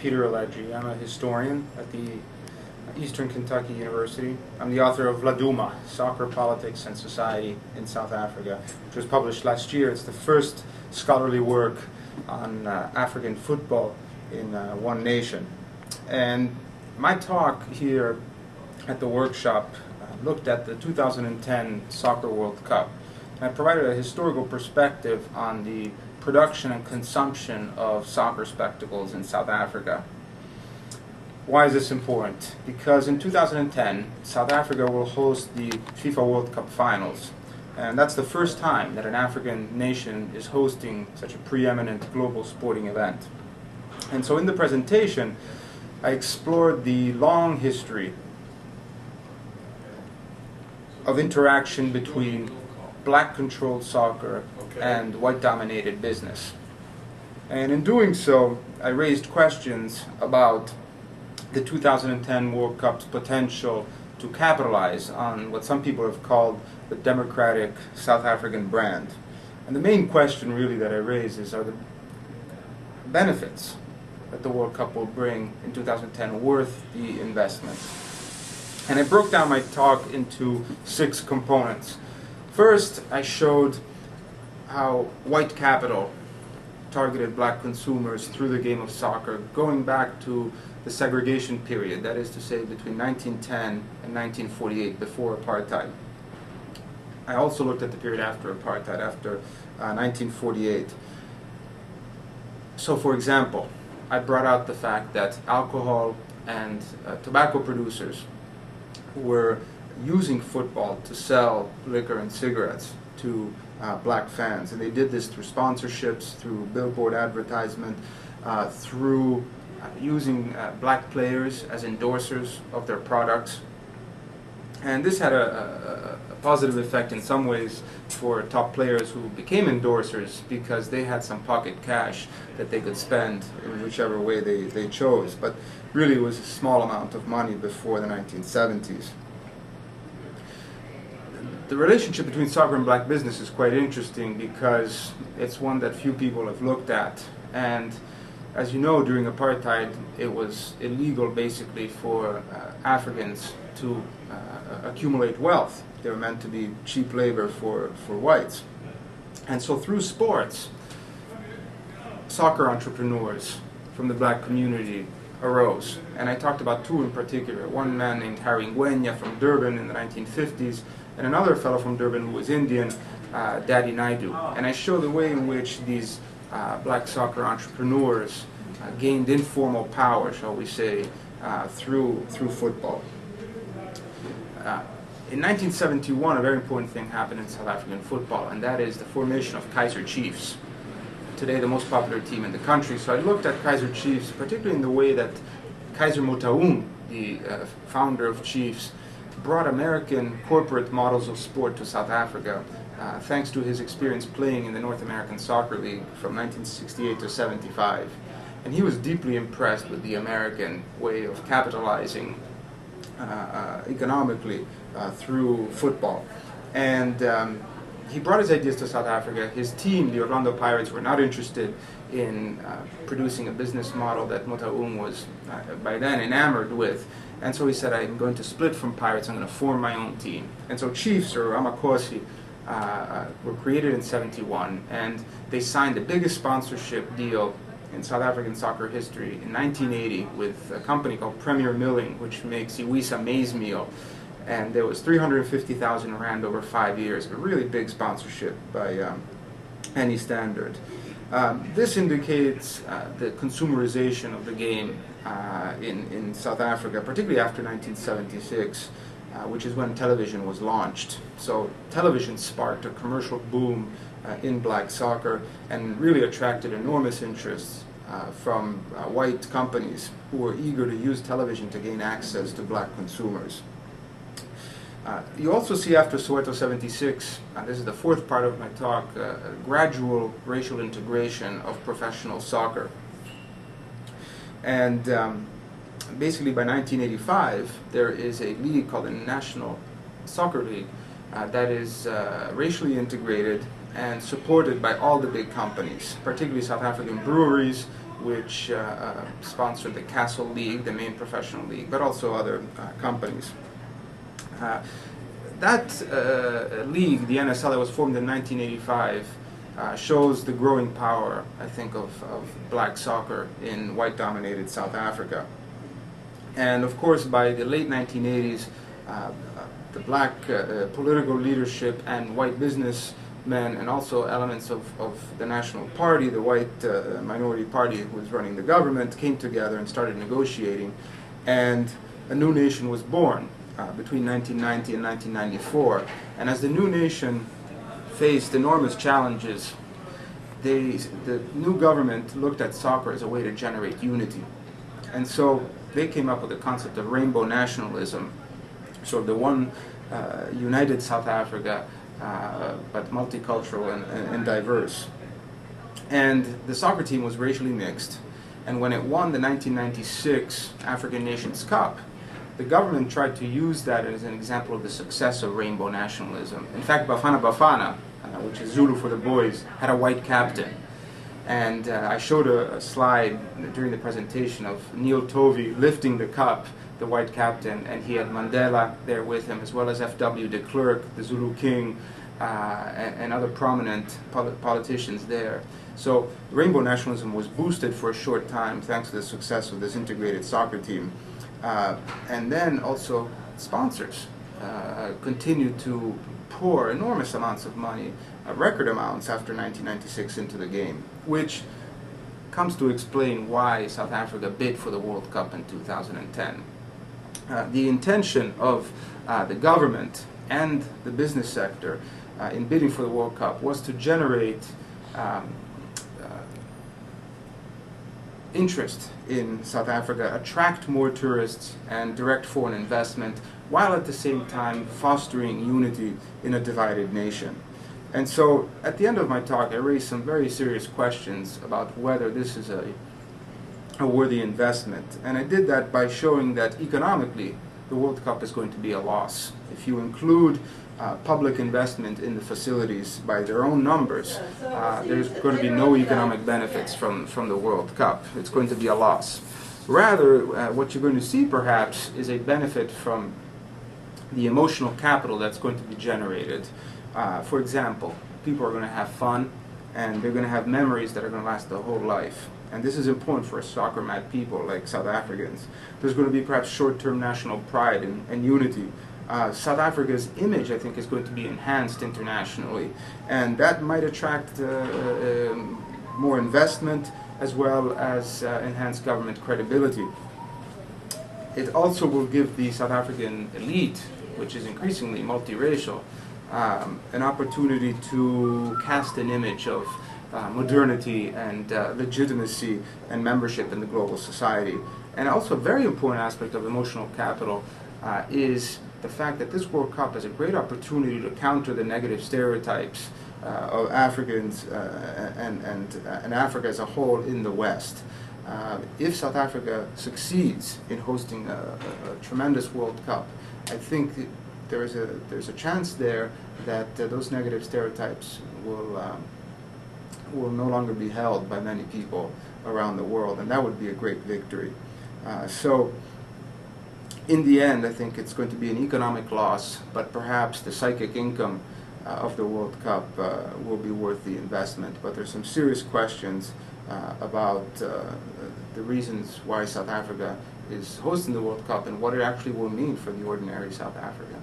Peter Alegi. I'm a historian at the Eastern Kentucky University. I'm the author of La Duma, Soccer, Politics, and Society in South Africa, which was published last year. It's the first scholarly work on African football in one nation. And my talk here at the workshop looked at the 2010 Soccer World Cup. And I provided a historical perspective on the production and consumption of soccer spectacles in South Africa. Why is this important? Because in 2010, South Africa will host the FIFA World Cup finals. And that's the first time that an African nation is hosting such a preeminent global sporting event. And so in the presentation, I explored the long history of interaction between black-controlled soccer and white-dominated business. And in doing so, I raised questions about the 2010 World Cup's potential to capitalize on what some people have called the democratic South African brand. And the main question really that I raise is, are the benefits that the World Cup will bring in 2010 worth the investment? And I broke down my talk into 6 components. First, I showed how white capital targeted black consumers through the game of soccer, going back to the segregation period, that is to say between 1910 and 1948, before apartheid. I also looked at the period after apartheid, after 1948. So for example, I brought out the fact that alcohol and tobacco producers were using football to sell liquor and cigarettes to black fans. And they did this through sponsorships, through billboard advertisement, through using black players as endorsers of their products. And this had a positive effect in some ways for top players who became endorsers because they had some pocket cash that they could spend in whichever way they chose. But really it was a small amount of money before the 1970s. The relationship between soccer and black business is quite interesting because it's one that few people have looked at. And as you know, during apartheid, it was illegal basically for Africans to accumulate wealth. They were meant to be cheap labor for whites. And so through sports, soccer entrepreneurs from the black community arose. And I talked about 2 in particular. One man named Harry Ngwenya from Durban in the 1950s, and another fellow from Durban who was Indian, Daddy Naidu. And I show the way in which these black soccer entrepreneurs gained informal power, shall we say, through football. In 1971, a very important thing happened in South African football, and that is the formation of Kaizer Chiefs, today the most popular team in the country. So I looked at Kaizer Chiefs, particularly in the way that Kaiser Motaung, the founder of Chiefs, brought American corporate models of sport to South Africa, thanks to his experience playing in the North American Soccer League from 1968 to 75. And he was deeply impressed with the American way of capitalizing economically through football. And he brought his ideas to South Africa. His team, the Orlando Pirates, were not interested in producing a business model that Motaung was by then enamored with. And so he said, I'm going to split from Pirates, I'm going to form my own team. And so Chiefs, or Amakosi, were created in 71, and they signed the biggest sponsorship deal in South African soccer history in 1980 with a company called Premier Milling, which makes Iwisa maize meal. And there was 350,000 rand over 5 years, a really big sponsorship by any standard. This indicates the consumerization of the game in South Africa, particularly after 1976, which is when television was launched. So television sparked a commercial boom in black soccer and really attracted enormous interest from white companies who were eager to use television to gain access to black consumers. You also see after Soweto 76, this is the 4th part of my talk, a gradual racial integration of professional soccer. And basically by 1985, there is a league called the National Soccer League that is racially integrated and supported by all the big companies, particularly South African breweries which sponsored the Castle League, the main professional league, but also other companies. That league, the NSL, that was formed in 1985, shows the growing power, I think, of black soccer in white-dominated South Africa. And of course, by the late 1980s, the black political leadership and white businessmen, and also elements of the National Party, the white minority party who was running the government, came together and started negotiating, and a new nation was born between 1990 and 1994. And as the new nation faced enormous challenges, the new government looked at soccer as a way to generate unity. And so they came up with the concept of rainbow nationalism, so the one united South Africa, but multicultural and diverse. And the soccer team was racially mixed, and when it won the 1996 African Nations Cup, the government tried to use that as an example of the success of rainbow nationalism. In fact, Bafana Bafana, which is Zulu for the boys, had a white captain. And I showed a slide during the presentation of Neil Tovey lifting the cup, the white captain, and he had Mandela there with him, as well as F.W. de Klerk, the Zulu king, and other prominent politicians there. So rainbow nationalism was boosted for a short time thanks to the success of this integrated soccer team. And then also sponsors continued to pour enormous amounts of money, record amounts after 1996, into the game, which comes to explain why South Africa bid for the World Cup in 2010. The intention of the government and the business sector in bidding for the World Cup was to generate interest in South Africa, attract more tourists and direct foreign investment, while at the same time fostering unity in a divided nation. And so at the end of my talk, I raised some very serious questions about whether this is a worthy investment. And I did that by showing that economically the World Cup is going to be a loss. If you include public investment in the facilities by their own numbers, there's going to be no economic benefits from the World Cup. It's going to be a loss. Rather, what you're going to see perhaps is a benefit from the emotional capital that's going to be generated. For example, people are going to have fun, and they're going to have memories that are going to last their whole life. And this is important for soccer-mad people like South Africans. There's going to be perhaps short-term national pride and unity. South Africa's image, I think, is going to be enhanced internationally, and that might attract more investment as well as enhance government credibility. It also will give the South African elite, which is increasingly multiracial, an opportunity to cast an image of modernity and legitimacy and membership in the global society. And also a very important aspect of emotional capital is the fact that this World Cup is a great opportunity to counter the negative stereotypes of Africans and Africa as a whole in the West. If South Africa succeeds in hosting a tremendous World Cup, I think there's a chance there that those negative stereotypes will no longer be held by many people around the world, and that would be a great victory. So in the end, I think it's going to be an economic loss, but perhaps the psychic income of the World Cup will be worth the investment. But there's some serious questions about the reasons why South Africa is hosting the World Cup and what it actually will mean for the ordinary South African.